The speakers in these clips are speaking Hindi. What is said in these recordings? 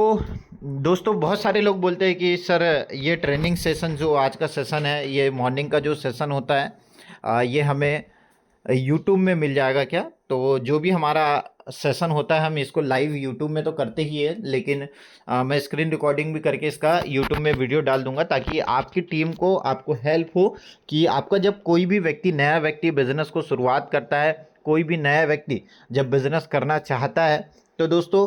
तो दोस्तों बहुत सारे लोग बोलते हैं कि सर ये ट्रेनिंग सेशन जो आज का सेशन है, ये मॉर्निंग का जो सेशन होता है, ये हमें यूट्यूब में मिल जाएगा क्या? तो जो भी हमारा सेशन होता है हम इसको लाइव यूट्यूब में तो करते ही है, लेकिन मैं स्क्रीन रिकॉर्डिंग भी करके इसका यूट्यूब में वीडियो डाल दूंगा ताकि आपकी टीम को आपको हेल्प हो कि आपका जब कोई भी व्यक्ति नया व्यक्ति बिजनेस को शुरुआत करता है, कोई भी नया व्यक्ति जब बिजनेस करना चाहता है, तो दोस्तों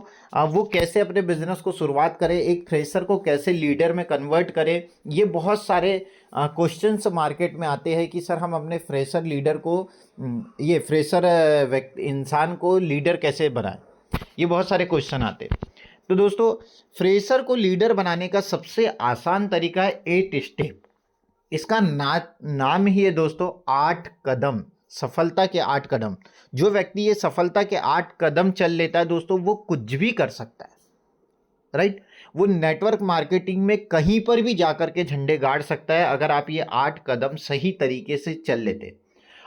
वो कैसे अपने बिजनेस को शुरुआत करे, एक फ्रेशर को कैसे लीडर में कन्वर्ट करे। ये बहुत सारे क्वेश्चंस मार्केट में आते हैं कि सर हम अपने फ्रेशर लीडर को ये फ्रेशर व्यक्ति इंसान को लीडर कैसे बनाएं। ये बहुत सारे क्वेश्चन आते हैं। तो दोस्तों फ्रेशर को लीडर बनाने का सबसे आसान तरीका है 8 स्टेप। इसका नाम ही है दोस्तों 8 कदम, सफलता के 8 कदम। जो व्यक्ति ये सफलता के 8 कदम चल लेता है दोस्तों, वो कुछ भी कर सकता है, राइट। वो नेटवर्क मार्केटिंग में कहीं पर भी जाकर के झंडे गाड़ सकता है अगर आप ये 8 कदम सही तरीके से चल लेते।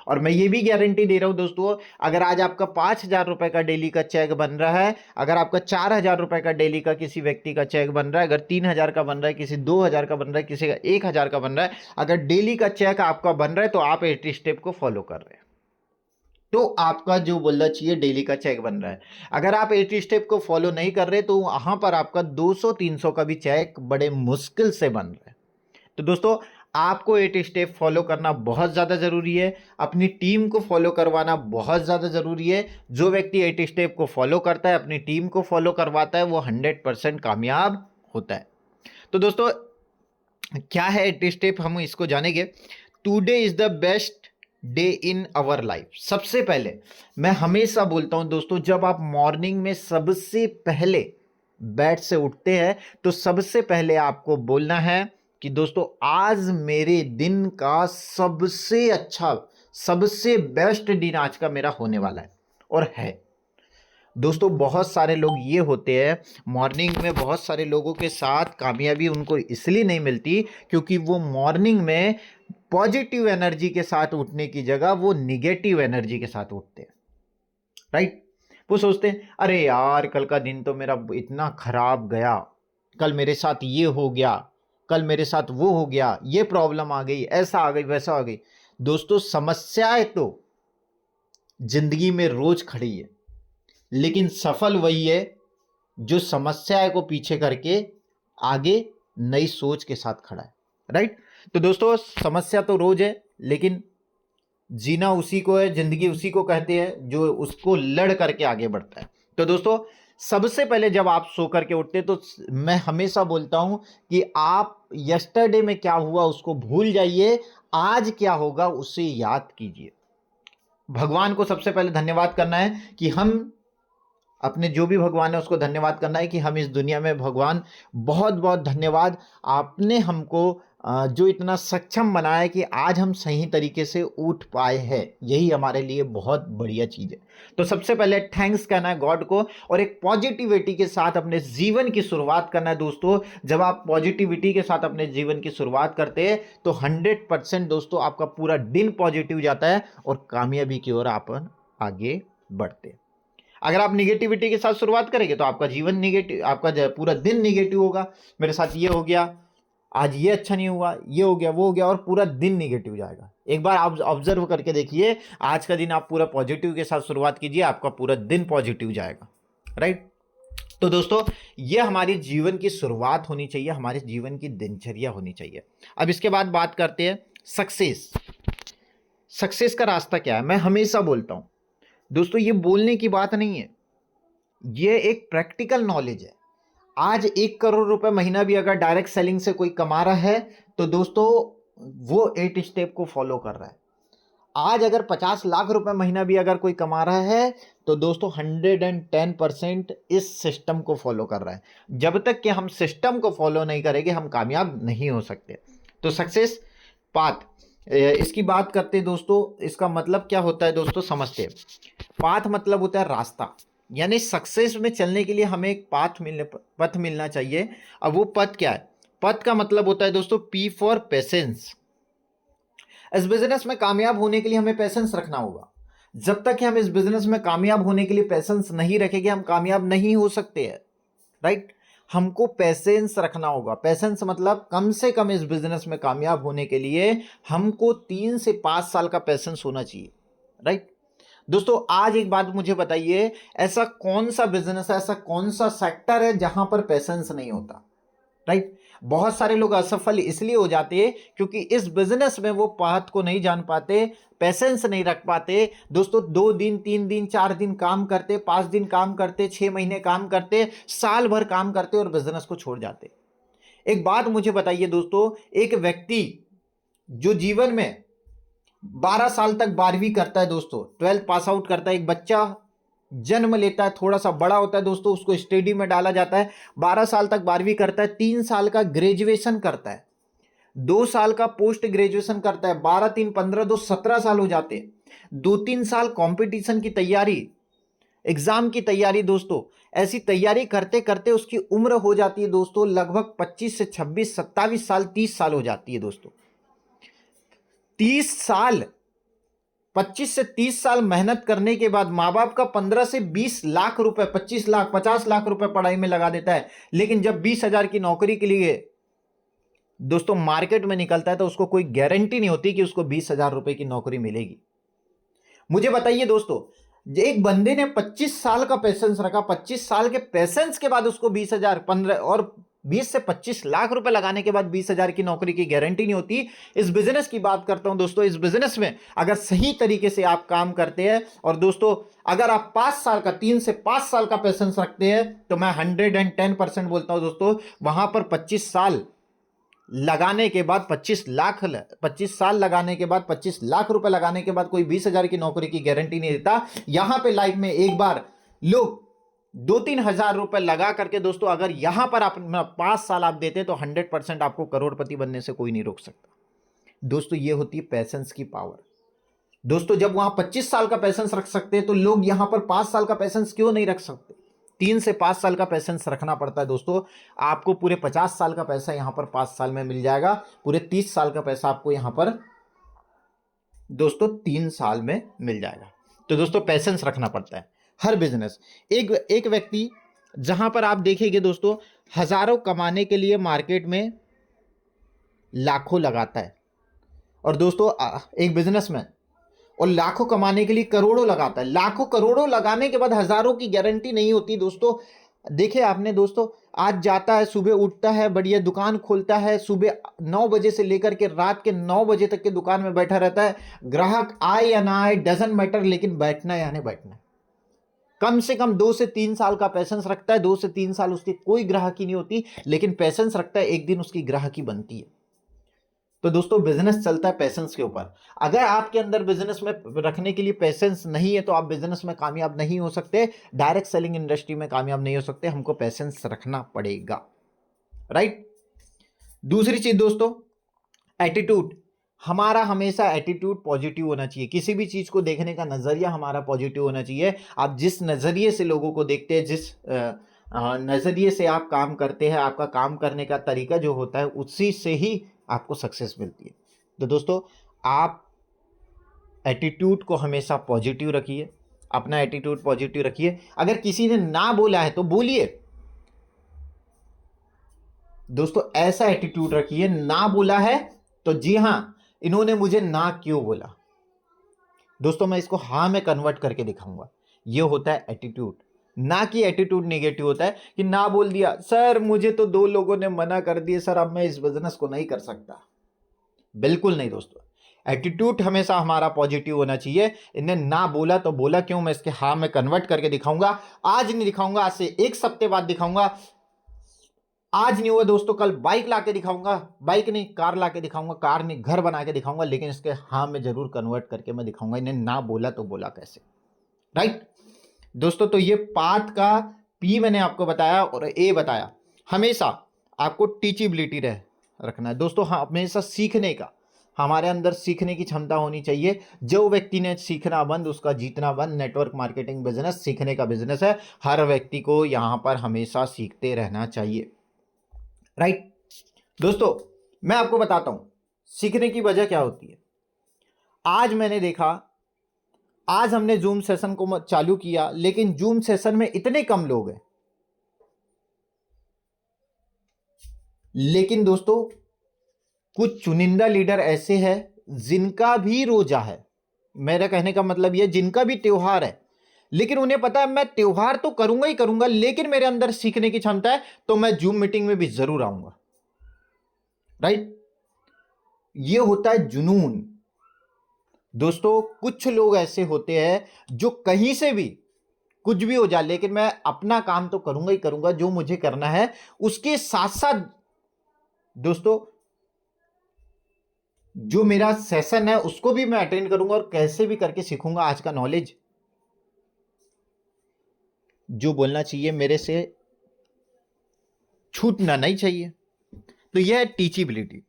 और मैं ये भी गारंटी दे रहा हूं दोस्तों, अगर आज आपका 5,000 रुपए का डेली का चेक बन रहा है, अगर आपका 4,000 रुपए का डेली का किसी व्यक्ति का चेक बन रहा है, अगर 3,000 का बन रहा है, किसी 2,000 का बन रहा है, किसी का 1,000 का बन रहा है, अगर डेली का चेक आपका बन रहा है तो आप 80 स्टेप को फॉलो कर रहे हैं, तो आपका जो बोलना चाहिए डेली का चेक बन रहा है। अगर आप 80 स्टेप को फॉलो नहीं कर रहे तो वहां पर आपका 200-300 का भी चेक बड़े मुश्किल से बन रहा है। तो दोस्तों आपको 8 स्टेप फॉलो करना बहुत ज़्यादा ज़रूरी है, अपनी टीम को फॉलो करवाना बहुत ज़्यादा ज़रूरी है। जो व्यक्ति 8 स्टेप को फॉलो करता है, अपनी टीम को फॉलो करवाता है, वो 100% कामयाब होता है। तो दोस्तों क्या है 8 स्टेप, हम इसको जानेंगे। Today is the best day in our life. सबसे पहले मैं हमेशा बोलता हूं दोस्तों, जब आप मॉर्निंग में सबसे पहले बेड से उठते हैं तो सबसे पहले आपको बोलना है कि दोस्तों आज मेरे दिन का सबसे अच्छा, सबसे बेस्ट दिन आज का मेरा होने वाला है, और है। दोस्तों बहुत सारे लोग ये होते हैं मॉर्निंग में, बहुत सारे लोगों के साथ कामयाबी उनको इसलिए नहीं मिलती क्योंकि वो मॉर्निंग में पॉजिटिव एनर्जी के साथ उठने की जगह वो निगेटिव एनर्जी के साथ उठते हैं, राइट। वो सोचते हैं अरे यार कल का दिन तो मेरा इतना खराब गया, कल मेरे साथ ये हो गया, कल मेरे साथ वो हो गया, ये प्रॉब्लम आ गई, ऐसा आ गई, वैसा आ गई। दोस्तों समस्याएं तो जिंदगी में रोज खड़ी है, लेकिन सफल वही है जो समस्याएं को पीछे करके आगे नई सोच के साथ खड़ा है, राइट। तो दोस्तों समस्या तो रोज है, लेकिन जीना उसी को है, जिंदगी उसी को कहते हैं जो उसको लड़ करके आगे बढ़ता है। तो दोस्तों सबसे पहले जब आप सो करके उठते तो मैं हमेशा बोलता हूं कि आप यस्टरडे में क्या हुआ उसको भूल जाइए, आज क्या होगा उसे याद कीजिए। भगवान को सबसे पहले धन्यवाद करना है कि हम अपने जो भी भगवान है उसको धन्यवाद करना है कि हम इस दुनिया में, भगवान बहुत बहुत धन्यवाद, आपने हमको जो इतना सक्षम बनाया है कि आज हम सही तरीके से उठ पाए हैं, यही हमारे लिए बहुत बढ़िया चीज़ है। तो सबसे पहले थैंक्स कहना है गॉड को, और एक पॉजिटिविटी के साथ अपने जीवन की शुरुआत करना है। दोस्तों जब आप पॉजिटिविटी के साथ अपने जीवन की शुरुआत करते हैं तो 100% दोस्तों आपका पूरा दिन पॉजिटिव जाता है और कामयाबी की ओर आप आगे बढ़ते हैं। अगर आप निगेटिविटी के साथ शुरुआत करेंगे तो आपका जीवन निगेटिव, आपका पूरा दिन निगेटिव होगा। मेरे साथ ये हो गया, आज ये अच्छा नहीं हुआ, ये हो गया, वो हो गया, और पूरा दिन निगेटिव जाएगा। एक बार आप ऑब्जर्व करके देखिए, आज का दिन आप पूरा पॉजिटिव के साथ शुरुआत कीजिए, आपका पूरा दिन पॉजिटिव जाएगा, राइट। तो दोस्तों ये हमारी जीवन की शुरुआत होनी चाहिए, हमारे जीवन की दिनचर्या होनी चाहिए। अब इसके बाद बात करते हैं सक्सेस। सक्सेस का रास्ता क्या है? मैं हमेशा बोलता हूं दोस्तों, ये बोलने की बात नहीं है, ये एक प्रैक्टिकल नॉलेज है। आज 1 करोड़ रुपए महीना भी अगर डायरेक्ट सेलिंग से कोई कमा रहा है तो दोस्तों वो 8 स्टेप को फॉलो कर रहा है। आज अगर 50 लाख रुपए महीना भी अगर कोई कमा रहा है तो दोस्तों 110% इस सिस्टम को फॉलो कर रहा है। जब तक कि हम सिस्टम को फॉलो नहीं करेंगे हम कामयाब नहीं हो सकते। तो सक्सेस पाथ, इसकी बात करते हैं दोस्तों, इसका मतलब क्या होता है दोस्तों समझते हैं। पाथ मतलब होता है रास्ता, यानी सक्सेस में चलने के लिए हमें एक पथ मिलना चाहिए। अब वो पथ क्या है? पथ का मतलब होता है दोस्तों पी फॉर पेशेंस। इस बिजनेस में कामयाब होने के लिए हमें पेशेंस रखना होगा। जब तक कि हम इस बिजनेस में कामयाब होने के लिए पेशेंस नहीं रखेंगे हम कामयाब नहीं हो सकते हैं, राइट। हमको पेशेंस रखना होगा। पेशेंस मतलब कम से कम इस बिजनेस में कामयाब होने के लिए हमको 3 से 5 साल का पेशेंस होना चाहिए, राइट। दोस्तों आज एक बात मुझे बताइए, ऐसा कौन सा बिजनेस है, ऐसा कौन सा सेक्टर है जहां पर पेशेंस नहीं होता, राइट। बहुत सारे लोग असफल इसलिए हो जाते हैं क्योंकि इस बिजनेस में वो बात को नहीं जान पाते, पेशेंस नहीं रख पाते। दोस्तों 2 दिन 3 दिन 4 दिन काम करते, 5 दिन काम करते, 6 महीने काम करते, साल भर काम करते और बिजनेस को छोड़ जाते। एक बात मुझे बताइए दोस्तों, एक व्यक्ति जो जीवन में 12 साल तक 12वीं करता है दोस्तों, 12th पास आउट करता है, एक बच्चा जन्म लेता है, थोड़ा सा बड़ा होता है दोस्तों, उसको स्टडी में डाला जाता है, 12 साल तक 12वीं करता है, 3 साल का ग्रेजुएशन करता है, 2 साल का पोस्ट ग्रेजुएशन करता है, 12 3 15 2 17 साल हो जाते हैं, 2 3 साल कंपटीशन की तैयारी, एग्जाम की तैयारी दोस्तों, ऐसी तैयारी करते करते उसकी उम्र हो जाती है दोस्तों लगभग 25 से 26 27 साल, 30 साल हो जाती है दोस्तों। 30 साल, 25 से 30 साल मेहनत करने के बाद माँ बाप का 15 से 20 लाख रुपए, 25 लाख 50 लाख रुपए पढ़ाई में लगा देता है, लेकिन जब 20 हजार की नौकरी के लिए दोस्तों मार्केट में निकलता है तो उसको कोई गारंटी नहीं होती कि उसको 20 हजार रुपए की नौकरी मिलेगी। मुझे बताइए दोस्तों, एक बंदे ने 25 साल का पेशेंस रखा, 25 साल के पेशेंस के बाद उसको 20 हजार 15 और 20 से 25 लाख रुपए लगाने के बाद 20 हजार की नौकरी की गारंटी नहीं होती। इस बिजनेस की बात करता हूं दोस्तों, इस बिजनेस में अगर सही तरीके से आप काम करते हैं और दोस्तों अगर आप 5 साल का 3 से 5 साल का पेशेंस रखते हैं तो मैं 110% बोलता हूं दोस्तों, वहां पर 25 साल लगाने के बाद 25 साल लगाने के बाद 25 लाख रुपए लगाने के बाद कोई 20 हजार की नौकरी की गारंटी नहीं देता। यहां पे लाइफ में एक बार लोग 2-3 हजार रुपए लगा करके दोस्तों अगर यहां पर आप 5 साल आप देते तो 100% आपको करोड़पति बनने से कोई नहीं रोक सकता। दोस्तों ये होती है पेशेंस की पावर। दोस्तों जब वहां 25 साल का पेशेंस रख सकते हैं तो लोग यहां पर 5 साल का पेशेंस क्यों नहीं रख सकते। 3 से 5 साल का पेशेंस रखना पड़ता है दोस्तों। आपको पूरे 50 साल का पैसा यहां पर 5 साल में मिल जाएगा, पूरे 30 साल का पैसा आपको यहां पर दोस्तों 3 साल में मिल जाएगा। तो दोस्तों पेशेंस रखना पड़ता है हर बिजनेस। एक व्यक्ति जहां पर आप देखेंगे दोस्तों हजारों कमाने के लिए मार्केट में लाखों लगाता है, और दोस्तों एक बिजनेसमैन और लाखों कमाने के लिए करोड़ों लगाता है। लाखों करोड़ों लगाने के बाद हजारों की गारंटी नहीं होती दोस्तों। देखे आपने दोस्तों, आज जाता है, सुबह उठता है, बढ़िया दुकान खोलता है, सुबह 9 बजे से लेकर के रात के 9 बजे तक के दुकान में बैठा रहता है। ग्राहक आए या ना आए डजंट मैटर, लेकिन बैठना है या नहीं बैठना है। कम से कम 2 से 3 साल का पेशेंस रखता है, 2 से 3 साल उसकी कोई ग्राहकी नहीं होती, लेकिन पेशेंस रखता है, एक दिन उसकी ग्राहकी बनती है। तो दोस्तों बिजनेस चलता है पेशेंस के ऊपर। अगर आपके अंदर बिजनेस में रखने के लिए पेशेंस नहीं है तो आप बिजनेस में कामयाब नहीं हो सकते, डायरेक्ट सेलिंग इंडस्ट्री में कामयाब नहीं हो सकते। हमको पेशेंस रखना पड़ेगा, राइट। दूसरी चीज दोस्तों, एटीट्यूड। हमारा हमेशा एटीट्यूड पॉजिटिव होना चाहिए। किसी भी चीज को देखने का नजरिया हमारा पॉजिटिव होना चाहिए। आप जिस नजरिए से लोगों को देखते हैं, जिस नजरिए से आप काम करते हैं, आपका काम करने का तरीका जो होता है, उसी से ही आपको सक्सेस मिलती है। तो दोस्तों आप एटीट्यूड को हमेशा पॉजिटिव रखिए, अपना एटीट्यूड पॉजिटिव रखिए। अगर किसी ने ना बोला है तो बोलिए दोस्तों, ऐसा एटीट्यूड रखिए, ना बोला है तो जी हां इन्होंने मुझे ना क्यों बोला, दोस्तों मैं इसको हाँ में कन्वर्ट करके दिखाऊंगा। ये होता है एटीट्यूड। ना कि एटीट्यूड नेगेटिव होता है कि ना बोल दिया, सर मुझे तो 2 लोगों ने मना कर दिया सर, अब मैं इस बिजनेस को नहीं कर सकता। बिल्कुल नहीं दोस्तों, एटीट्यूड हमेशा हमारा पॉजिटिव होना चाहिए। इन्हें ना बोला तो बोला क्यों, मैं इसके हाँ में कन्वर्ट करके दिखाऊंगा। आज नहीं दिखाऊंगा, आज से 1 हफ्ते बाद दिखाऊंगा। आज नहीं हुआ दोस्तों, कल बाइक ला के दिखाऊंगा, बाइक नहीं कार ला के दिखाऊंगा, कार नहीं घर बना के दिखाऊंगा, लेकिन इसके हाँ में जरूर कन्वर्ट करके मैं दिखाऊंगा। इन्हें ना बोला तो बोला कैसे, राइट दोस्तों। तो ये पाथ का पी मैंने आपको बताया और ए बताया। हमेशा आपको टीचिबिलिटी रखना है दोस्तों। हाँ, हमेशा सीखने का, हमारे अंदर सीखने की क्षमता होनी चाहिए। जो व्यक्ति ने सीखना बंद उसका जीतना बंद। नेटवर्क मार्केटिंग बिजनेस सीखने का बिजनेस है। हर व्यक्ति को यहां पर हमेशा सीखते रहना चाहिए, राइट दोस्तों। मैं आपको बताता हूं सीखने की वजह क्या होती है। आज मैंने देखा, आज हमने जूम सेशन को चालू किया, लेकिन जूम सेशन में इतने कम लोग हैं, लेकिन दोस्तों कुछ चुनिंदा लीडर ऐसे हैं जिनका भी रोजा है, मेरा कहने का मतलब यह जिनका भी त्योहार है, लेकिन उन्हें पता है मैं त्योहार तो करूंगा ही करूंगा, लेकिन मेरे अंदर सीखने की क्षमता है तो मैं जूम मीटिंग में भी जरूर आऊंगा। राइट, ये होता है जुनून। दोस्तों कुछ लोग ऐसे होते हैं जो कहीं से भी कुछ भी हो जाए, लेकिन मैं अपना काम तो करूंगा ही करूंगा, जो मुझे करना है उसके साथ साथ दोस्तों जो मेरा सेशन है उसको भी मैं अटेंड करूंगा और कैसे भी करके सीखूंगा आज का नॉलेज। जो बोलना चाहिए मेरे से छूटना नहीं चाहिए। तो यह है टीचिबिलिटी।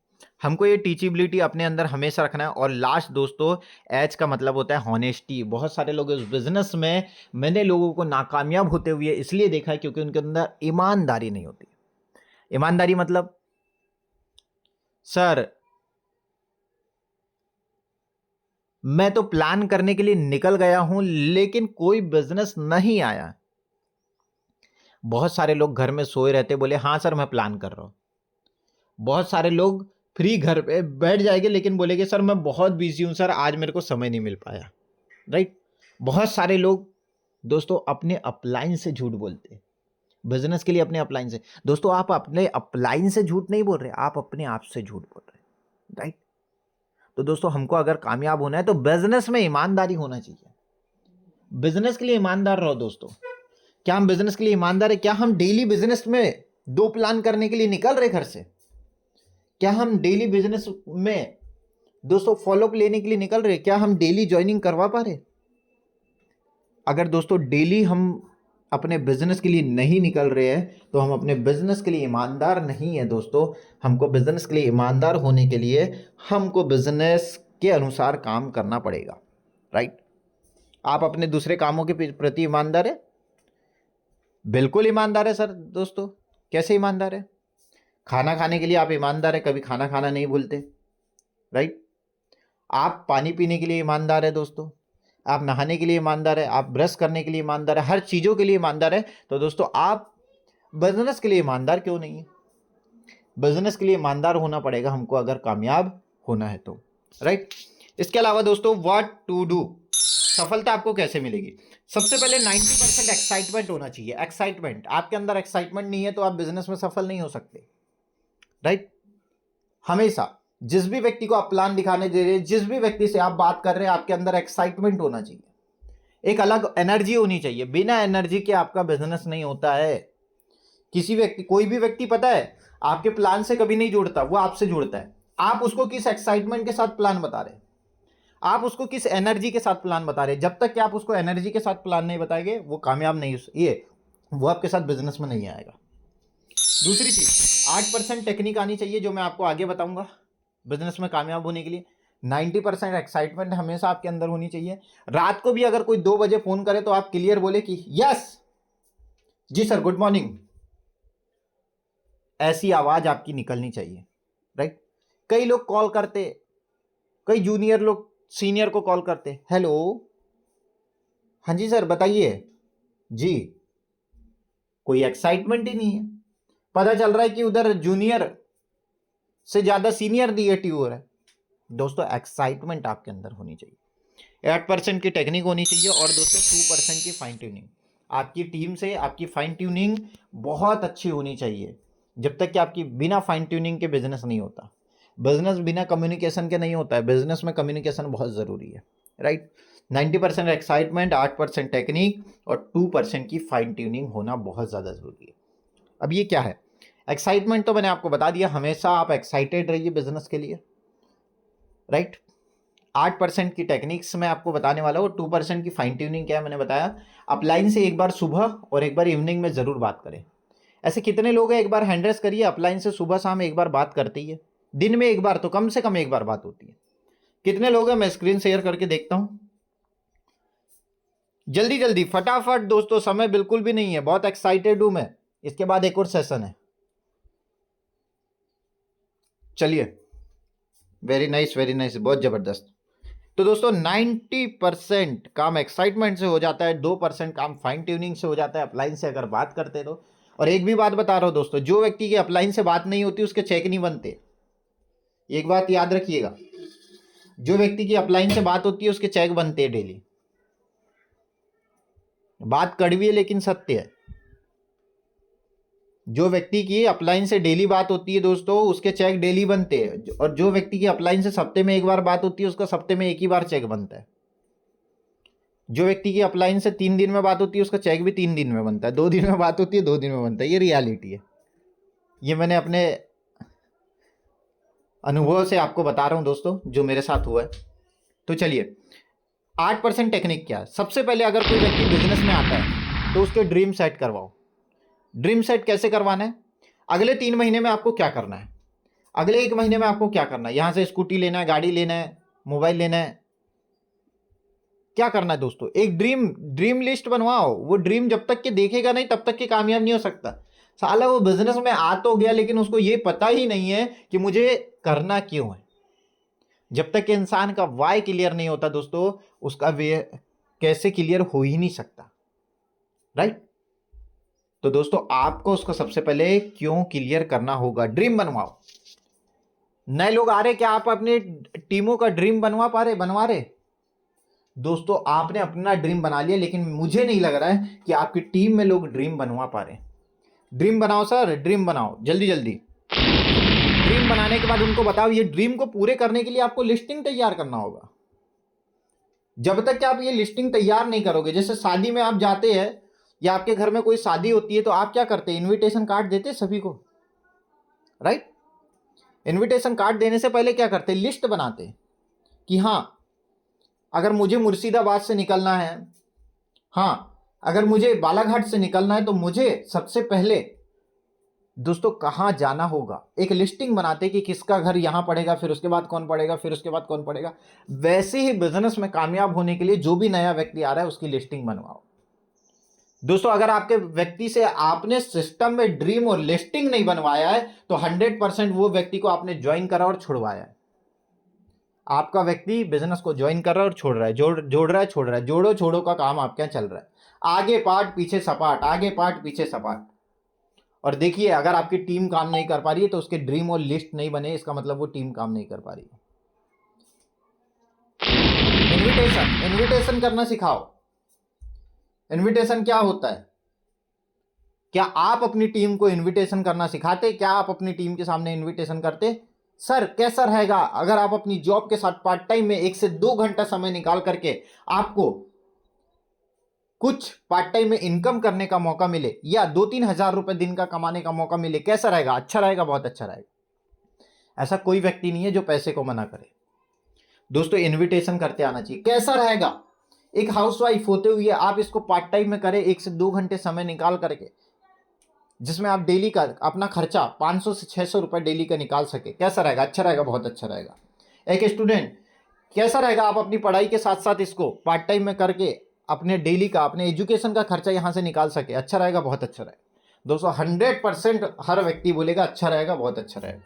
हमको ये टीचिबिलिटी अपने अंदर हमेशा रखना है। और लास्ट दोस्तों, एच का मतलब होता है हॉनेस्टी। बहुत सारे लोग इस बिजनेस में, मैंने लोगों को नाकामयाब होते हुए इसलिए देखा है क्योंकि उनके अंदर ईमानदारी नहीं होती। ईमानदारी मतलब, सर मैं तो प्लान करने के लिए निकल गया हूं लेकिन कोई बिजनेस नहीं आया। बहुत सारे लोग घर में सोए रहते, बोले हाँ सर मैं प्लान कर रहा हूं। बहुत सारे लोग फ्री घर पे बैठ जाएंगे लेकिन बोलेंगे सर मैं बहुत बिजी हूं सर, आज मेरे को समय नहीं मिल पाया। राइट। बहुत सारे लोग दोस्तों अपने अपलाइन से झूठ बोलते हैं, बिजनेस के लिए अपने अपलाइन से। दोस्तों आप अपने अपलाइन से झूठ नहीं बोल रहे, आप अपने आप से झूठ बोल रहे हैं। राइट। तो दोस्तों हमको अगर कामयाब होना है तो बिजनेस में ईमानदारी होना चाहिए। बिजनेस के लिए ईमानदार रहो दोस्तों। क्या हम बिजनेस के लिए ईमानदार है? क्या हम डेली बिजनेस में 2 प्लान करने के लिए निकल रहे घर से? क्या हम डेली बिजनेस में दोस्तों फॉलोअप लेने के लिए निकल रहे? क्या हम डेली ज्वाइनिंग करवा पा रहे? अगर दोस्तों डेली हम अपने बिजनेस के लिए नहीं निकल रहे हैं तो हम अपने बिजनेस के लिए ईमानदार नहीं है दोस्तों। हमको बिजनेस के लिए ईमानदार होने के लिए हमको बिजनेस के अनुसार काम करना पड़ेगा। राइट। आप अपने दूसरे कामों के प्रति ईमानदार है? बिल्कुल ईमानदार है सर। दोस्तों कैसे ईमानदार है? खाना खाने के लिए आप ईमानदार है, कभी खाना खाना नहीं भूलते। राइट। आप पानी पीने के लिए ईमानदार है दोस्तों, आप नहाने के लिए ईमानदार है, आप ब्रश करने के लिए ईमानदार है, हर चीज़ों के लिए ईमानदार है। तो दोस्तों आप बिजनेस के लिए ईमानदार क्यों नहीं है? बिजनेस के लिए ईमानदार होना पड़ेगा हमको अगर कामयाब होना है तो। राइट। इसके अलावा दोस्तों व्हाट टू डू, सफलता आपको कैसे मिलेगी? सबसे पहले 90% एक्साइटमेंट होना चाहिए। एक्साइटमेंट, आपके अंदर एक्साइटमेंट नहीं है तो आप बिजनेस में सफल नहीं हो सकते। राइट। हमेशा जिस भी व्यक्ति को आप प्लान दिखाने दे रहे हैं, जिस भी व्यक्ति से आप बात कर रहे हैं, आपके अंदर एक्साइटमेंट होना चाहिए, एक अलग एनर्जी होनी चाहिए। बिना एनर्जी के आपका बिजनेस नहीं होता है। किसी व्यक्ति, कोई भी व्यक्ति पता है आपके प्लान से कभी नहीं जुड़ता, वो आपसे जुड़ता है। आप उसको किस एक्साइटमेंट के साथ प्लान बता रहे हैं, आप उसको किस एनर्जी के साथ प्लान बता रहे हैं। जब तक कि आप उसको एनर्जी के साथ प्लान नहीं बताएंगे वो कामयाब नहीं, ये वो आपके साथ बिजनेस में नहीं आएगा। दूसरी चीज, 8% टेक्निक आनी चाहिए जो मैं आपको आगे बताऊंगा बिजनेस में कामयाब होने के लिए। 90% एक्साइटमेंट हमेशा आपके अंदर होनी चाहिए। रात को भी अगर कोई 2 बजे फोन करे तो आप क्लियर बोले कि यस जी सर गुड मॉर्निंग, ऐसी आवाज आपकी निकलनी चाहिए। राइट। कई लोग कॉल करते, कई जूनियर लोग सीनियर को कॉल करते, हेलो हाँ जी सर बताइए जी, कोई एक्साइटमेंट ही नहीं है। पता चल रहा है कि उधर जूनियर से ज्यादा सीनियर डीएटी हो रहा है। दोस्तों एक्साइटमेंट आपके अंदर होनी चाहिए। 8% की टेक्निक होनी चाहिए और दोस्तों 2% की फाइन ट्यूनिंग। आपकी टीम से आपकी फाइन ट्यूनिंग बहुत अच्छी होनी चाहिए। जब तक कि आपकी बिना फाइन ट्यूनिंग के बिजनेस नहीं होता। बिजनेस बिना कम्युनिकेशन के नहीं होता है। बिजनेस में कम्युनिकेशन बहुत ज़रूरी है। राइट। 90% एक्साइटमेंट, 8% टेक्निक और 2% की फाइन ट्यूनिंग होना बहुत ज़्यादा ज़रूरी है। अब ये क्या है? एक्साइटमेंट तो मैंने आपको बता दिया, हमेशा आप एक्साइटेड रहिए बिजनेस के लिए। राइट। 8% की टेक्निक्स मैं आपको बताने वाला हूँ। 2% की फाइन ट्यूनिंग क्या है मैंने बताया। अपलाइन से एक बार सुबह और एक बार इवनिंग में ज़रूर बात करें। ऐसे कितने लोग हैं, एक बार हैंड रेस करिए, अपलाइन से सुबह शाम एक बार बात करते ही है। दिन में एक बार तो कम से कम एक बार बात होती है। कितने लोग हैं? मैं स्क्रीन शेयर करके देखता हूँ। जल्दी जल्दी फटाफट दोस्तों, समय बिल्कुल भी नहीं है, बहुत एक्साइटेड हूं मैं। इसके बाद एक और सेशन है। चलिए, वेरी नाइस वेरी नाइस, बहुत जबरदस्त। तो दोस्तों 90% काम एक्साइटमेंट से हो जाता है, 2% काम फाइन ट्यूनिंग से हो जाता है। अपलाइन से अगर बात करते तो और एक भी बात बता रहा हूं दोस्तों, जो व्यक्ति की अपलाइन से बात नहीं होती उसके चेक नहीं बनते। एक बात याद रखिएगा, जो व्यक्ति की अपलाइन से बात होती है उसके चेक बनते हैं डेली। बात कड़वी है लेकिन सत्य है। जो व्यक्ति की अपलाइन से डेली बात होती है दोस्तों उसके चेक डेली बनते हैं, और जो व्यक्ति की अपलाइन से हफ्ते में एक बार बात होती है उसका हफ्ते में एक ही बार चेक बनता है। जो व्यक्ति की अपलाइन से 3 दिन में बात होती है उसका चेक भी 3 दिन में बनता है। 2 दिन में बात होती है 2 दिन में बनता है। ये रियलिटी है, ये मैंने अपने अनुभव से आपको बता रहा हूं दोस्तों, जो मेरे साथ हुआ है। तो चलिए, 8% टेक्निक क्या है। सबसे पहले अगर कोई व्यक्ति बिजनेस में आता है तो उसके ड्रीम सेट करवाओ। ड्रीम सेट कैसे करवाना है? अगले 3 महीने में आपको क्या करना है, अगले 1 महीने में आपको क्या करना है। यहां से स्कूटी लेना है, गाड़ी लेना है, मोबाइल लेना है, क्या करना है दोस्तों? एक ड्रीम लिस्ट बनवाओ। वो ड्रीम जब तक के देखेगा नहीं तब तक के कामयाब नहीं हो सकता। साला वो बिजनेस में आ तो गया लेकिन उसको ये पता ही नहीं है कि मुझे करना क्यों है। जब तक कि इंसान का वाई क्लियर नहीं होता दोस्तों, उसका वे कैसे क्लियर हो ही नहीं सकता, राइट? तो दोस्तों आपको उसको सबसे पहले क्यों क्लियर करना होगा। ड्रीम बनवाओ। नए लोग आ रहे, क्या आप अपने टीमों का ड्रीम बनवा रहे? दोस्तों आपने अपना ड्रीम बना लिया लेकिन मुझे नहीं लग रहा है कि आपकी टीम में लोग ड्रीम बनवा पा रहे। ड्रीम बनाओ सर, ड्रीम बनाओ जल्दी जल्दी। ड्रीम बनाने के बाद उनको बताओ, ये ड्रीम को पूरे करने के लिए आपको लिस्टिंग तैयार करना होगा। जब तक कि आप ये लिस्टिंग तैयार नहीं करोगे, जैसे शादी में आप जाते हैं या आपके घर में कोई शादी होती है तो आप क्या करते हैं? इनविटेशन कार्ड देते सभी को, राइट? इनविटेशन कार्ड देने से पहले क्या करते? लिस्ट बनाते कि हाँ, अगर मुझे मुर्शिदाबाद से निकलना है, हाँ अगर मुझे बालाघाट से निकलना है तो मुझे सबसे पहले दोस्तों कहाँ जाना होगा। एक लिस्टिंग बनाते कि किसका घर यहाँ पड़ेगा, फिर उसके बाद कौन पड़ेगा, फिर उसके बाद कौन पड़ेगा। वैसे ही बिजनेस में कामयाब होने के लिए जो भी नया व्यक्ति आ रहा है उसकी लिस्टिंग बनवाओ। दोस्तों अगर आपके व्यक्ति से आपने सिस्टम में ड्रीम और लिस्टिंग नहीं बनवाया है तो 100% वो व्यक्ति को आपने ज्वाइन करा और छुड़वाया है। आपका व्यक्ति बिजनेस को ज्वाइन कर रहा है और छोड़ रहा है, जोड़ रहा है, छोड़ रहा है, जोड़ो छोड़ो का काम आपके यहाँ चल रहा है। आगे पार्ट पीछे सपाट, आगे पार्ट पीछे सपाट। और देखिए, अगर आपकी टीम काम नहीं कर पा रही है तो उसके ड्रीम और लिस्ट नहीं बने, इसका मतलब वो टीम काम नहीं कर पा रही है। इनविटेशन करना सिखाओ। इनविटेशन क्या होता है? क्या आप अपनी टीम को इनविटेशन करना सिखाते? क्या आप अपनी टीम के सामने इनविटेशन करते? सर कैसा रहेगा अगर आप अपनी जॉब के साथ पार्ट टाइम में 1 से 2 घंटा समय निकाल करके आपको कुछ पार्ट टाइम में इनकम करने का मौका मिले या 2-3 हजार रुपए दिन का कमाने का मौका मिले, कैसा रहेगा? अच्छा रहेगा, बहुत अच्छा रहेगा। ऐसा कोई व्यक्ति नहीं है जो पैसे को मना करे। दोस्तों इनविटेशन करते आना चाहिए। कैसा रहेगा एक हाउसवाइफ होते हुए आप इसको पार्ट टाइम में करें 1 से 2 घंटे समय निकाल करके, जिसमें आप डेली का अपना खर्चा 500 से 600 रुपए डेली का निकाल सके। कैसा रहेगा? अच्छा रहेगा, बहुत अच्छा रहेगा। एक स्टूडेंट, कैसा रहेगा आप अपनी पढ़ाई के साथ साथ इसको पार्ट टाइम में करके अपने डेली का, अपने एजुकेशन का खर्चा यहां से निकाल सके? अच्छा रहेगा, बहुत अच्छा रहेगा। दोस्तों 100% हर व्यक्ति बोलेगा अच्छा रहेगा, बहुत अच्छा रहेगा।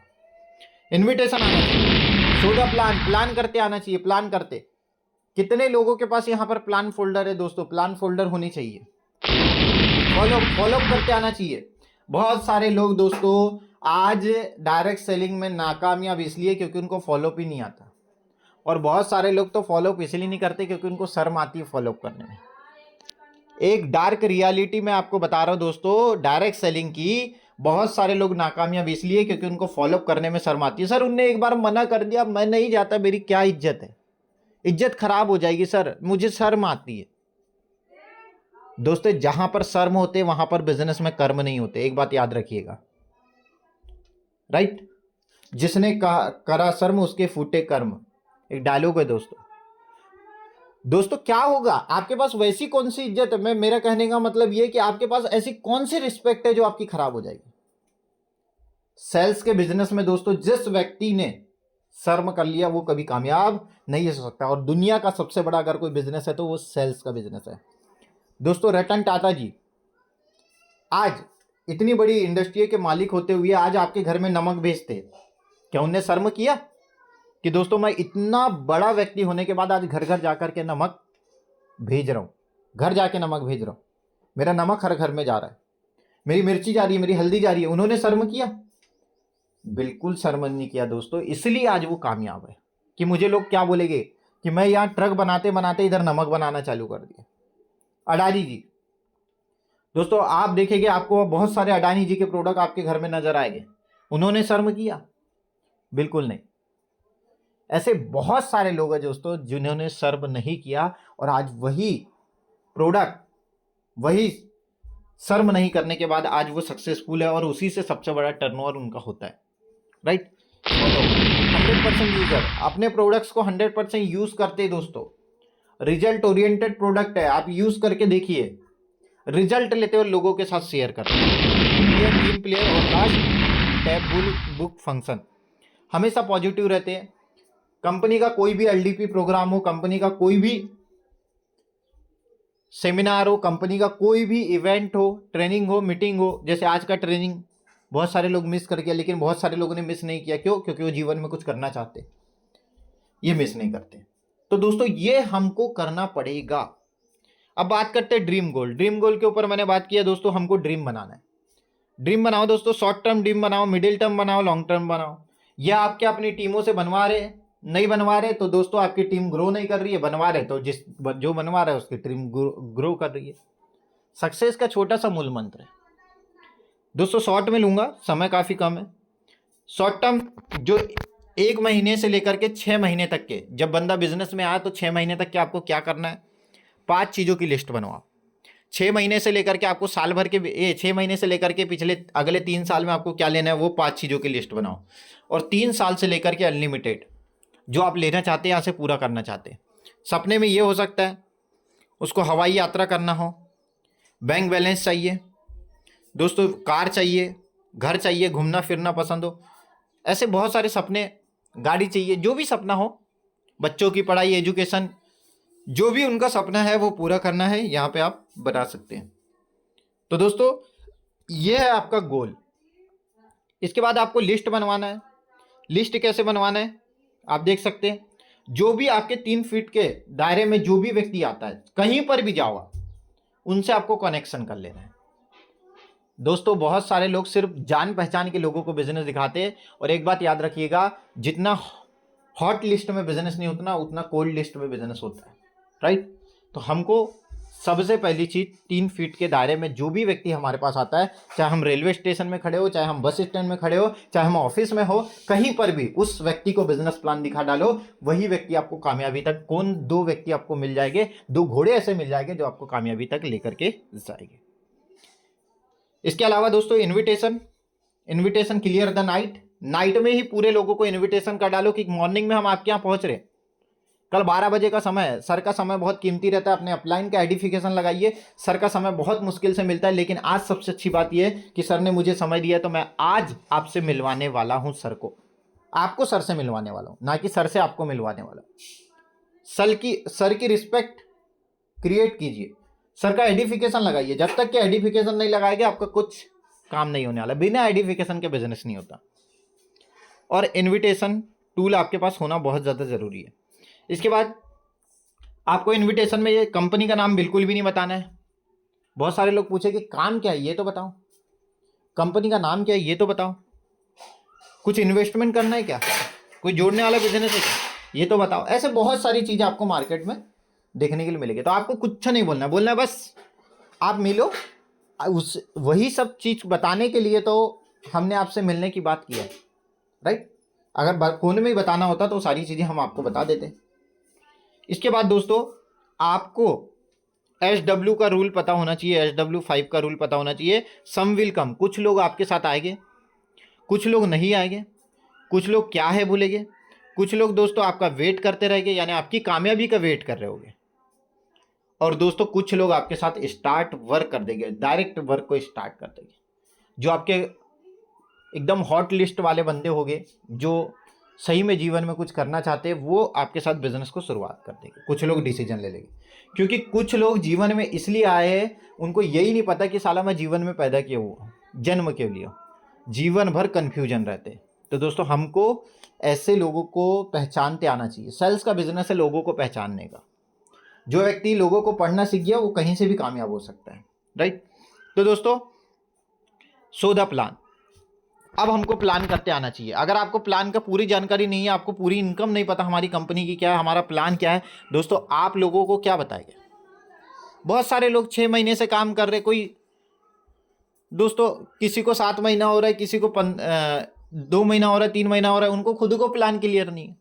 इन्विटेशन आना चाहिए, सोडा प्लान करते आना चाहिए। प्लान करते, कितने लोगों के पास यहाँ पर प्लान फोल्डर है दोस्तों? प्लान फोल्डर होनी चाहिए। फॉलो करते आना चाहिए। बहुत सारे लोग दोस्तों आज डायरेक्ट सेलिंग में नाकामयाब इसलिए क्योंकि उनको फॉलोअप ही नहीं आता, और बहुत सारे लोग तो फॉलोअप इसलिए नहीं करते क्योंकि उनको शर्म आती है फॉलोअप करने में। एक डार्क रियलिटी मैं आपको बता रहा हूं दोस्तों, डायरेक्ट सेलिंग की बहुत सारे लोग नाकामयाब इसलिए क्योंकि उनको फॉलोअप करने में शर्म आती है। सर उनने एक बार मना कर दिया, मैं नहीं जाता, मेरी क्या इज्जत है, इज्जत खराब हो जाएगी सर, मुझे शर्म आती है। दोस्तों जहां पर शर्म होते वहां पर बिजनेस में कर्म नहीं होते, एक बात याद रखिएगा, राइट? जिसने करा शर्म उसके फूटे कर्म, एक डायलॉग है दोस्तों। दोस्तों क्या होगा आपके पास वैसी कौन सी इज्जत है, मेरा कहने का मतलब यह कि आपके पास ऐसी कौन सी रिस्पेक्ट है जो आपकी खराब हो जाएगी। सेल्स के बिजनेस में दोस्तों जिस व्यक्ति ने शर्म कर लिया वो कभी कामयाब नहीं हो सकता। और दुनिया का सबसे बड़ा अगर कोई बिजनेस है तो वो सेल्स का बिजनेस है दोस्तों। रतन टाटा जी आज इतनी बड़ी इंडस्ट्री के मालिक होते हुए आज आपके घर में नमक भेजते, क्या उनने शर्म किया कि दोस्तों मैं इतना बड़ा व्यक्ति होने के बाद आज घर घर जाकर के नमक भेज रहा हूं, घर जाके नमक भेज रहा हूं, मेरा नमक हर घर में जा रहा है? मेरी मिर्ची जा रही है, मेरी हल्दी जा रही है, उन्होंने शर्म किया? बिल्कुल शर्म नहीं किया दोस्तों। इसलिए आज वो कामयाब है कि मुझे लोग क्या बोलेंगे कि मैं यहाँ ट्रक बनाते बनाते इधर नमक बनाना चालू कर दिया। अडानी जी, दोस्तों आप देखेंगे आपको बहुत सारे अडानी जी के प्रोडक्ट आपके घर में नजर आएंगे। उन्होंने शर्म किया? बिल्कुल नहीं। ऐसे बहुत सारे लोग हैं दोस्तों जिन्होंने शर्म नहीं किया और आज वही प्रोडक्ट, वही शर्म नहीं करने के बाद आज वो सक्सेसफुल है और उसी से सबसे बड़ा टर्नओवर उनका होता है। राइट? 100% यूजर अपने प्रोडक्ट्स को 100% यूज करते हैं दोस्तों। रिजल्ट ओरिएंटेड प्रोडक्ट है, आप यूज करके देखिए, रिजल्ट लेते हो लोगों के साथ शेयर करते हैं। टीम प्लेयर और लास्ट टैब बुक फंक्शन हमेशा पॉजिटिव रहते हैं। कंपनी का कोई भी एलडीपी प्रोग्राम हो, कंपनी का कोई भी सेमिनार हो, कंपनी का कोई भी इवेंट हो, ट्रेनिंग हो, मीटिंग हो, जैसे आज का ट्रेनिंग बहुत सारे लोग मिस कर गया, लेकिन बहुत सारे लोगों ने मिस नहीं किया। क्यों? क्योंकि वो जीवन में कुछ करना चाहते, ये मिस नहीं करते। तो दोस्तों ये हमको करना पड़ेगा। अब बात करते हैं ड्रीम गोल। ड्रीम गोल के ऊपर मैंने बात किया दोस्तों, हमको ड्रीम बनाना है। ड्रीम बनाओ दोस्तों, शॉर्ट टर्म ड्रीम बनाओ, मिडिल टर्म बनाओ, लॉन्ग टर्म बनाओ। या आपके अपनी टीमों से बनवा रहे हैं, नहीं बनवा रहे तो दोस्तों आपकी टीम ग्रो नहीं कर रही है। बनवा रहे तो जो बनवा रहा है उसकी टीम ग्रो कर रही है। सक्सेस का छोटा सा मूल मंत्र है दोस्तों, शॉर्ट में लूंगा, समय काफी कम है। शॉर्ट टर्म जो 1 महीने से लेकर के 6 महीने तक के, जब बंदा बिजनेस में आया तो 6 महीने तक के आपको क्या करना है, 5 चीजों की लिस्ट बनवाओ। 6 महीने से लेकर के आपको साल भर के 6 महीने से लेकर के पिछले अगले 3 साल में आपको क्या लेना है, वो 5 चीजों की लिस्ट बनाओ। और 3 साल से लेकर के अनलिमिटेड जो आप लेना चाहते हैं, यहाँ से पूरा करना चाहते हैं। सपने में ये हो सकता है उसको हवाई यात्रा करना हो, बैंक बैलेंस चाहिए दोस्तों, कार चाहिए, घर चाहिए, घूमना फिरना पसंद हो, ऐसे बहुत सारे सपने, गाड़ी चाहिए, जो भी सपना हो, बच्चों की पढ़ाई, एजुकेशन, जो भी उनका सपना है वो पूरा करना है, यहाँ पे आप बना सकते हैं। तो दोस्तों ये है आपका गोल। इसके बाद आपको लिस्ट बनवाना है। लिस्ट कैसे बनवाना है आप देख सकते हैं। जो भी आपके 3 फीट के दायरे में जो भी व्यक्ति आता है, कहीं पर भी जाओ आप, उनसे आपको कनेक्शन कर लेना है दोस्तों। बहुत सारे लोग सिर्फ जान पहचान के लोगों को बिजनेस दिखाते हैं, और एक बात याद रखिएगा, जितना हॉट लिस्ट में बिजनेस नहीं होता उतना कोल्ड लिस्ट में बिजनेस होता है। राइट? तो हमको सबसे पहली चीज 3 फीट के दायरे में जो भी व्यक्ति हमारे पास आता है, चाहे हम रेलवे स्टेशन में खड़े हो, चाहे हम बस स्टैंड में खड़े हो, चाहे हम ऑफिस में हो, कहीं पर भी उस व्यक्ति को बिजनेस प्लान दिखा डालो, वही व्यक्ति आपको कामयाबी तक, 2 व्यक्ति आपको मिल जाएंगे, 2 घोड़े ऐसे मिल जाएंगे जो आपको कामयाबी तक लेकर के जाएंगे। इसके अलावा दोस्तों इन्विटेशन क्लियर द नाइट में ही पूरे लोगों को इन्विटेशन कर डालो कि मॉर्निंग में हम आपके यहाँ पहुंच रहे। कल 12 बजे का समय है। सर का समय बहुत कीमती रहता है, अपने अपलाइन का एडिफिकेशन लगाइए। सर का समय बहुत मुश्किल से मिलता है, लेकिन आज सबसे अच्छी बात यह है कि सर ने मुझे समय दिया है, तो मैं आज आपसे मिलवाने वाला हूं सर को। आपको सर से मिलवाने वाला हूं, ना कि सर से आपको मिलवाने वाला। सर की रिस्पेक्ट क्रिएट कीजिए, सर का एडिफिकेशन लगाइए। जब तक कि एडिफिकेशन नहीं लगाएंगे आपका कुछ काम नहीं होने वाला। बिना एडिफिकेशन के बिजनेस नहीं होता, और इन्विटेशन टूल आपके पास होना बहुत ज़्यादा ज़रूरी है। इसके बाद आपको इन्विटेशन में ये कंपनी का नाम बिल्कुल भी नहीं बताना है। बहुत सारे लोग पूछे कि काम क्या है ये तो बताओ, कंपनी का नाम क्या है ये तो बताओ, कुछ इन्वेस्टमेंट करना है क्या, कोई जोड़ने वाला बिजनेस है क्या, ये तो बताओ। ऐसे बहुत सारी चीज़ें आपको मार्केट में देखने के लिए मिलेगी। तो आपको कुछ नहीं बोलना है, बोलना है बस आप मिलो। वही सब चीज़ बताने के लिए तो हमने आपसे मिलने की बात की है। राइट? अगर कोने में ही बताना होता तो सारी चीज़ें हम आपको बता देते। इसके बाद दोस्तों आपको SW का रूल पता होना चाहिए, SW5 का रूल पता होना चाहिए। सम विल कम, कुछ लोग आपके साथ आएंगे, कुछ लोग नहीं आएंगे, कुछ लोग क्या है भूलेंगे, कुछ लोग दोस्तों आपका वेट करते रहेंगे, यानी आपकी कामयाबी का वेट कर रहे होंगे। और दोस्तों कुछ लोग आपके साथ स्टार्ट वर्क कर देंगे, डायरेक्ट वर्क को स्टार्ट कर देंगे। जो आपके एकदम हॉट लिस्ट वाले बंदे होंगे, जो सही में जीवन में कुछ करना चाहते हैं, वो आपके साथ बिजनेस को शुरुआत कर देंगे। कुछ लोग डिसीजन ले लेंगे, क्योंकि कुछ लोग जीवन में इसलिए आए हैं, उनको यही नहीं पता कि साला मैं जीवन में पैदा क्यों हुआ, जन्म क्यों लिया, जीवन भर कन्फ्यूजन रहते। तो दोस्तों हमको ऐसे लोगों को पहचानते आना चाहिए। सेल्स का बिजनेस है लोगों को पहचानने का। जो व्यक्ति लोगों को पढ़ना सीख गया वो कहीं से भी कामयाब हो सकता है। राइट? तो दोस्तों सो द प्लान। अब हमको प्लान करते आना चाहिए। अगर आपको प्लान का पूरी जानकारी नहीं है, आपको पूरी इनकम नहीं पता हमारी कंपनी की क्या है, हमारा प्लान क्या है, दोस्तों आप लोगों को क्या बताएंगे। बहुत सारे लोग 6 महीने से काम कर रहे, कोई दोस्तों किसी को 7 महीना हो रहा है, किसी को 2 महीना हो रहा है, 3 महीना हो रहा है, उनको खुद को प्लान क्लियर नहीं है,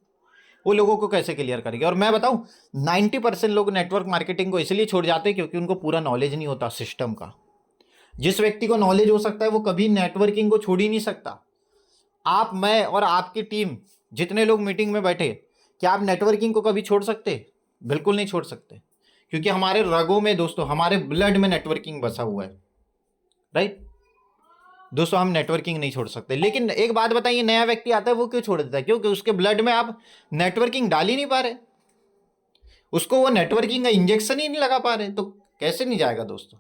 वो लोगों को कैसे क्लियर करेंगे। और मैं बताऊं 90% लोग नेटवर्क मार्केटिंग को इसलिए छोड़ जाते हैं क्योंकि उनको पूरा नॉलेज नहीं होता सिस्टम का। जिस व्यक्ति को नॉलेज हो सकता है वो कभी नेटवर्किंग को छोड़ ही नहीं सकता। आप, मैं और आपकी टीम, जितने लोग मीटिंग में बैठे, क्या आप नेटवर्किंग को कभी छोड़ सकते? बिल्कुल नहीं छोड़ सकते, क्योंकि हमारे रगों में दोस्तों, हमारे ब्लड में नेटवर्किंग बसा हुआ है। राइट दोस्तों, हम नेटवर्किंग नहीं छोड़ सकते। लेकिन एक बात बताइए, नया व्यक्ति आता है वो क्यों छोड़ देता है? क्योंकि उसके ब्लड में आप नेटवर्किंग डाल ही नहीं पा रहे, उसको वो नेटवर्किंग का इंजेक्शन ही नहीं लगा पा रहे, तो कैसे नहीं जाएगा दोस्तों।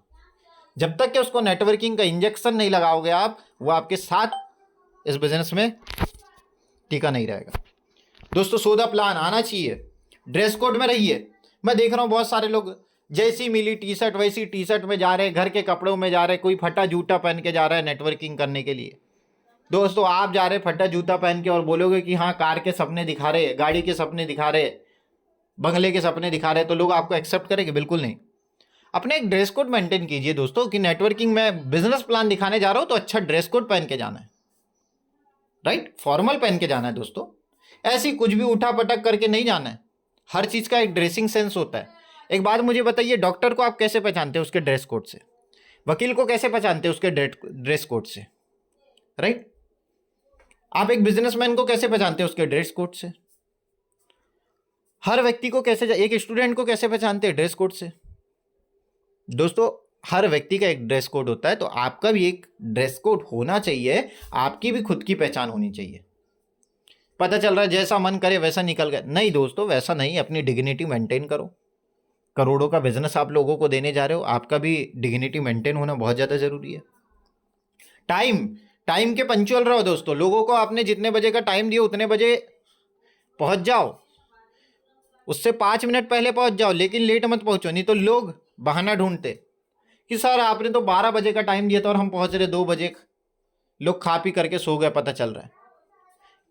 जब तक कि उसको नेटवर्किंग का इंजेक्शन नहीं लगाओगे आप, वो आपके साथ इस बिजनेस में टीका नहीं रहेगा। दोस्तों सौदा प्लान आना चाहिए, ड्रेस कोड में रहिए। मैं देख रहा हूँ बहुत सारे लोग जैसी मिली टी शर्ट वैसी टी शर्ट में जा रहे, घर के कपड़ों में जा रहे, कोई फटा जूता पहन के जा रहा है नेटवर्किंग करने के लिए। दोस्तों आप जा रहे फटा जूता पहन के और बोलोगे कि हाँ कार के सपने दिखा रहे, गाड़ी के सपने दिखा रहे, बंगले के सपने दिखा रहे, तो लोग आपको एक्सेप्ट करेंगे? बिल्कुल नहीं। अपने एक ड्रेस कोड मेंटेन कीजिए दोस्तों, कि नेटवर्किंग में बिजनेस प्लान दिखाने जा रहा हूं तो अच्छा ड्रेस कोड पहन के जाना है। राइट, फॉर्मल पहन के जाना है दोस्तों, ऐसी कुछ भी उठा पटक करके नहीं जाना है। हर चीज का एक ड्रेसिंग सेंस होता है। एक बात मुझे बताइए, डॉक्टर को आप कैसे पहचानते हैं? उसके ड्रेस कोड से। वकील को कैसे पहचानते हैं? उसके ड्रेस कोड से। राइट, आप एक बिजनेसमैन को कैसे पहचानते हैं? उसके ड्रेस कोड से। हर व्यक्ति को कैसे, एक स्टूडेंट को कैसे पहचानते हैं? ड्रेस कोड से। दोस्तों हर व्यक्ति का एक ड्रेस कोड होता है, तो आपका भी एक ड्रेस कोड होना चाहिए, आपकी भी खुद की पहचान होनी चाहिए। पता चल रहा है जैसा मन करे वैसा निकल गया, नहीं दोस्तों वैसा नहीं, अपनी डिग्निटी मेंटेन करो। करोड़ों का बिजनेस आप लोगों को देने जा रहे हो, आपका भी डिग्निटी मेंटेन होना बहुत ज़्यादा ज़रूरी है। टाइम, टाइम के पंक्चुअल रहो दोस्तों। लोगों को आपने जितने बजे का टाइम दिया उतने बजे पहुंच जाओ, उससे 5 मिनट पहले पहुंच जाओ, लेकिन लेट मत पहुंचो, नहीं तो लोग बहाना ढूंढते कि सर आपने तो 12 बजे का टाइम दिया था और हम पहुंच रहे 2 बजे। लोग खा पी करके सो गए, पता चल रहा है।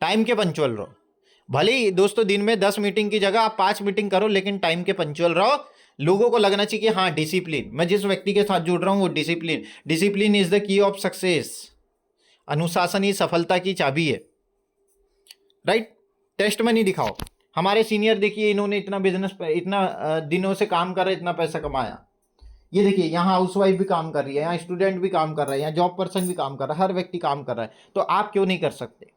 टाइम के पंक्चुअल रहो। भले ही दोस्तों दिन में 10 मीटिंग की जगह आप 5 मीटिंग करो, लेकिन टाइम के पंक्चुअल रहो। लोगों को लगना चाहिए कि हाँ डिसिप्लिन, मैं जिस व्यक्ति के साथ जुड़ रहा हूँ वो discipline, discipline is the key of success. अनुशासन ही सफलता की चाबी है। राइट, टेस्ट मनी दिखाओ। हमारे सीनियर देखिए, इन्होंने इतना बिजनेस, इतना दिनों से काम कर रहे, इतना पैसा कमाया। ये देखिए यहाँ हाउसवाइफ भी काम कर रही है, यहाँ स्टूडेंट भी काम कर रहा है, यहाँ जॉब पर्सन भी काम कर रहा है, हर व्यक्ति काम कर रहा है, तो आप क्यों नहीं कर सकते?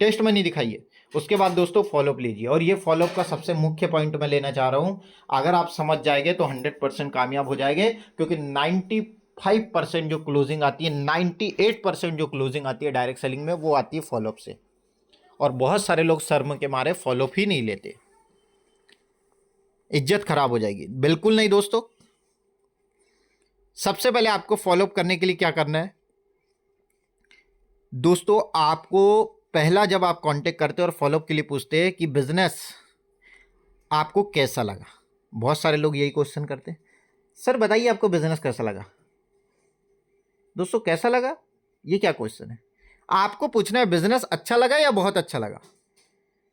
टेस्ट मनी दिखाइए। उसके बाद दोस्तों फॉलोअप लीजिए, और ये फॉलोअप का सबसे मुख्य पॉइंट मैं लेना चाह रहा हूँ। अगर आप समझ जाएंगे तो 100% कामयाब हो जाएंगे, क्योंकि 95% जो क्लोजिंग आती है, 98% जो क्लोजिंग आती है डायरेक्ट सेलिंग में, वो आती है फॉलोअप से। और बहुत सारे लोग शर्म के मारे फॉलोअप ही नहीं लेते, इज्जत खराब हो जाएगी। बिल्कुल नहीं दोस्तों, सबसे पहले आपको फॉलोअप करने के लिए क्या करना है दोस्तों? आपको पहला, जब आप कांटेक्ट करते हैं और फॉलोअप के लिए पूछते हैं कि बिजनेस आपको कैसा लगा, बहुत सारे लोग यही क्वेश्चन करते हैं, सर बताइए आपको बिजनेस कैसा लगा। दोस्तों कैसा लगा, ये क्या क्वेश्चन है? आपको पूछना है बिजनेस अच्छा लगा या बहुत अच्छा लगा।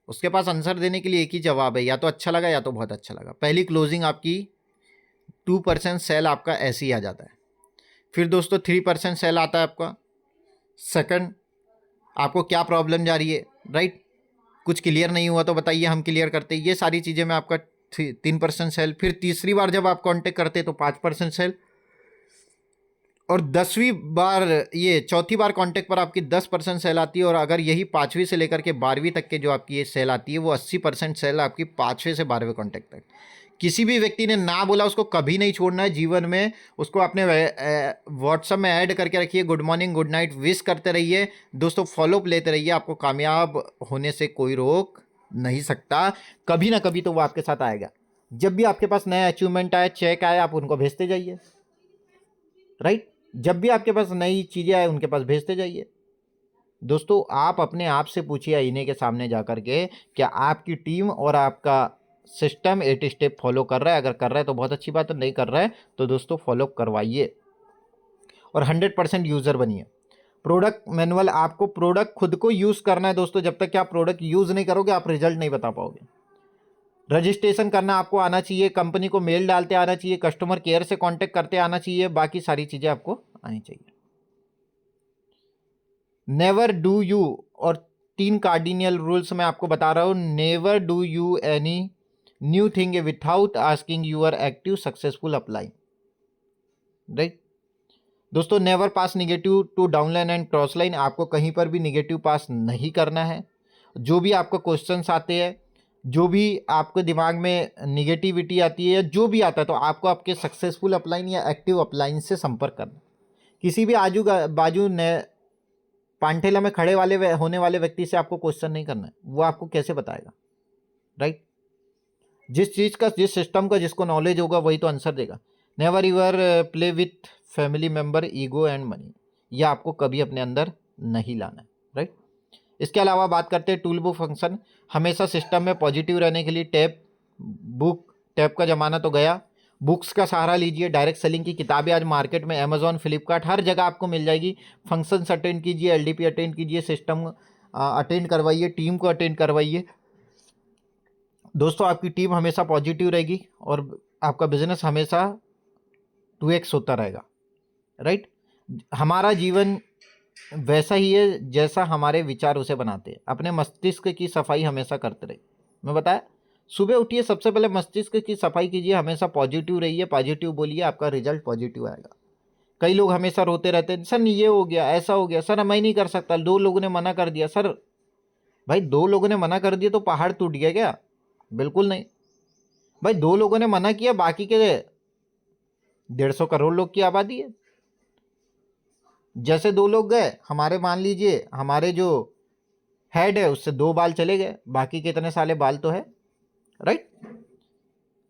उसके पास आंसर देने के लिए एक ही जवाब है, या तो अच्छा लगा या तो बहुत अच्छा लगा। पहली क्लोजिंग आपकी 2% सेल आपका ऐसे ही आ जाता है। फिर दोस्तों 3% सेल आता है आपका। सेकंड, आपको क्या प्रॉब्लम जा रही है, राइट, कुछ क्लियर नहीं हुआ तो बताइए, हम क्लियर करते हैं। ये सारी चीज़ें में आपका 3% सेल। फिर तीसरी बार जब आप कांटेक्ट करते हैं तो 5% सेल। और 10वीं बार, ये चौथी बार कांटेक्ट पर आपकी 10% सेल आती है। और अगर यही 5वीं से लेकर के 12वीं तक के जो आपकी ये सेल आती है, वो 80% सेल आपकी 5वें से 12वें कांटेक्ट तक। किसी भी व्यक्ति ने ना बोला उसको कभी नहीं छोड़ना है जीवन में। उसको अपने व्हाट्सएप में ऐड करके रखिए, good morning good night wish करते रहिए दोस्तों, फॉलोअप लेते रहिए। आपको कामयाब होने से कोई रोक नहीं सकता, कभी ना कभी तो वो आपके साथ आएगा। जब भी आपके पास नया अचीवमेंट आए, चेक आए, आप उनको भेजते जाइए। राइट, जब भी आपके पास नई चीज़ें आए उनके पास भेजते जाइए। दोस्तों आप अपने आप से पूछिए आईने के सामने जा कर के, क्या आपकी टीम और आपका सिस्टम 8 स्टेप फॉलो कर रहा है? अगर कर रहा है तो बहुत अच्छी बात है, नहीं कर रहा है तो दोस्तों फॉलो करवाइए और 100% यूज़र बनिए। प्रोडक्ट मैनुअल, आपको प्रोडक्ट खुद को यूज़ करना है दोस्तों। जब तक कि आप प्रोडक्ट यूज़ नहीं करोगे आप रिजल्ट नहीं बता पाओगे। रजिस्ट्रेशन करना आपको आना चाहिए, कंपनी को मेल डालते आना चाहिए, कस्टमर केयर से कांटेक्ट करते आना चाहिए, बाकी सारी चीज़ें आपको आनी चाहिए। नेवर डू यू, और 3 कार्डिनल रूल्स मैं आपको बता रहा हूँ। Never do you any new thing without asking your active successful upline, right दोस्तों। Never pass negative to downline and cross line, आपको कहीं पर भी निगेटिव पास नहीं करना है। जो भी आपको क्वेश्चंस आते हैं, जो भी आपके दिमाग में निगेटिविटी आती है, जो भी आता है, तो आपको आपके सक्सेसफुल अपलाइन या एक्टिव अपलाइन से संपर्क करना। किसी भी आजू बाजू ने पांठेला में खड़े होने वाले व्यक्ति से आपको क्वेश्चन नहीं करना है, वो आपको कैसे बताएगा, राइट। जिस चीज़ का, जिस सिस्टम का जिसको नॉलेज होगा वही तो आंसर देगा। Never your play with family member, ego and money, यह आपको कभी अपने अंदर नहीं लाना है, राइट। इसके अलावा बात करते हैं टूल बुक फंक्शन। हमेशा सिस्टम में पॉजिटिव रहने के लिए टैब का ज़माना तो गया, बुक्स का सहारा लीजिए। डायरेक्ट सेलिंग की किताबें आज मार्केट में अमेजॉन, फ्लिपकार्ट, हर जगह आपको मिल जाएगी। फंक्शंस अटेंड कीजिए, LDP अटेंड कीजिए, सिस्टम अटेंड करवाइए, टीम को अटेंड करवाइए। दोस्तों आपकी टीम हमेशा पॉजिटिव रहेगी और आपका बिजनेस हमेशा 2x होता रहेगा, राइट। हमारा जीवन वैसा ही है जैसा हमारे विचार उसे बनाते हैं। अपने मस्तिष्क की सफाई हमेशा करते रहिए। मैं बताया, सुबह उठिए, सबसे पहले मस्तिष्क की सफाई कीजिए, हमेशा पॉजिटिव रहिए, पॉजिटिव बोलिए, आपका रिजल्ट पॉजिटिव आएगा। कई लोग हमेशा रोते रहते हैं, सर ये हो गया, ऐसा हो गया, सर मैं नहीं कर सकता, 2 लोगों ने मना कर दिया। सर भाई 2 लोगों ने मना कर दिया तो पहाड़ टूट गया क्या? बिल्कुल नहीं भाई, 2 लोगों ने मना किया, बाकी के 150 करोड़ लोग की आबादी है। जैसे 2 लोग गए, हमारे मान लीजिए हमारे जो हेड है उससे 2 बाल चले गए, बाकी कितने साले बाल तो है, राइट।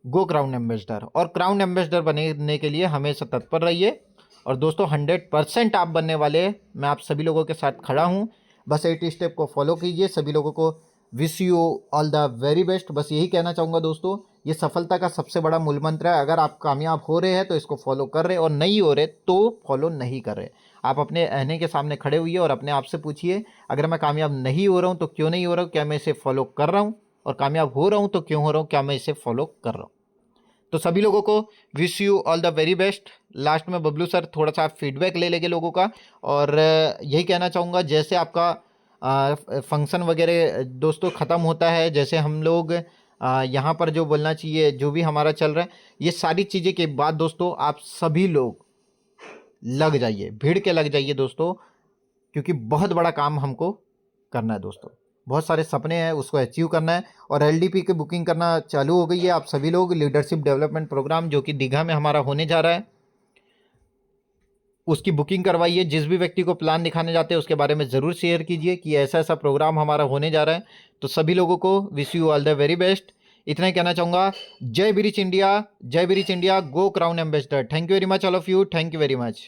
गो क्राउन एम्बेसडर, और क्राउन एम्बेसडर बनने के लिए हमेशा तत्पर रहिए। और दोस्तों 100% आप बनने वाले, मैं आप सभी लोगों के साथ खड़ा हूँ। बस 8 स्टेप को फॉलो कीजिए। सभी लोगों को wish you all the very best. बस यही कहना चाहूँगा दोस्तों, ये सफलता का सबसे बड़ा मूल मंत्र है। अगर आप कामयाब हो रहे हैं तो इसको फॉलो कर रहे, और नहीं हो रहे तो फॉलो नहीं कर रहे। आप अपने आईने के सामने खड़े हुए और अपने आप से पूछिए, अगर मैं कामयाब नहीं हो रहा हूँ तो क्यों नहीं हो रहा हूँ, क्या मैं इसे फॉलो कर रहा हूँ, और कामयाब हो रहा हूँ तो क्यों हो रहा हूँ, क्या मैं इसे फॉलो कर रहा हूँ। तो सभी लोगों को wish you all the very best. Last में बबलू सर थोड़ा सा फीडबैक ले लेंगे लोगों का, और यही कहना चाहूँगा, जैसे आपका फंक्शन वगैरह दोस्तों ख़त्म होता है, जैसे हम लोग यहाँ पर जो बोलना चाहिए, जो भी हमारा चल रहा है, ये सारी चीज़ें के बाद दोस्तों आप सभी लोग लग जाइए, भीड़ के लग जाइए दोस्तों, क्योंकि बहुत बड़ा काम हमको करना है दोस्तों। बहुत सारे सपने हैं, उसको अचीव करना है। और LDP की बुकिंग करना चालू हो गई है। आप सभी लोग लीडरशिप डेवलपमेंट प्रोग्राम जो कि दीघा में हमारा होने जा रहा है, उसकी बुकिंग करवाइए। जिस भी व्यक्ति को प्लान दिखाने जाते हैं उसके बारे में ज़रूर शेयर कीजिए कि ऐसा ऐसा प्रोग्राम हमारा होने जा रहा है। तो सभी लोगों को wish you all the very best. इतना ही कहना चाहूँगा। जय ब्रिच इंडिया, जय ब्रिच India, go crown ambassador. Thank you very much all of you, thank you very much.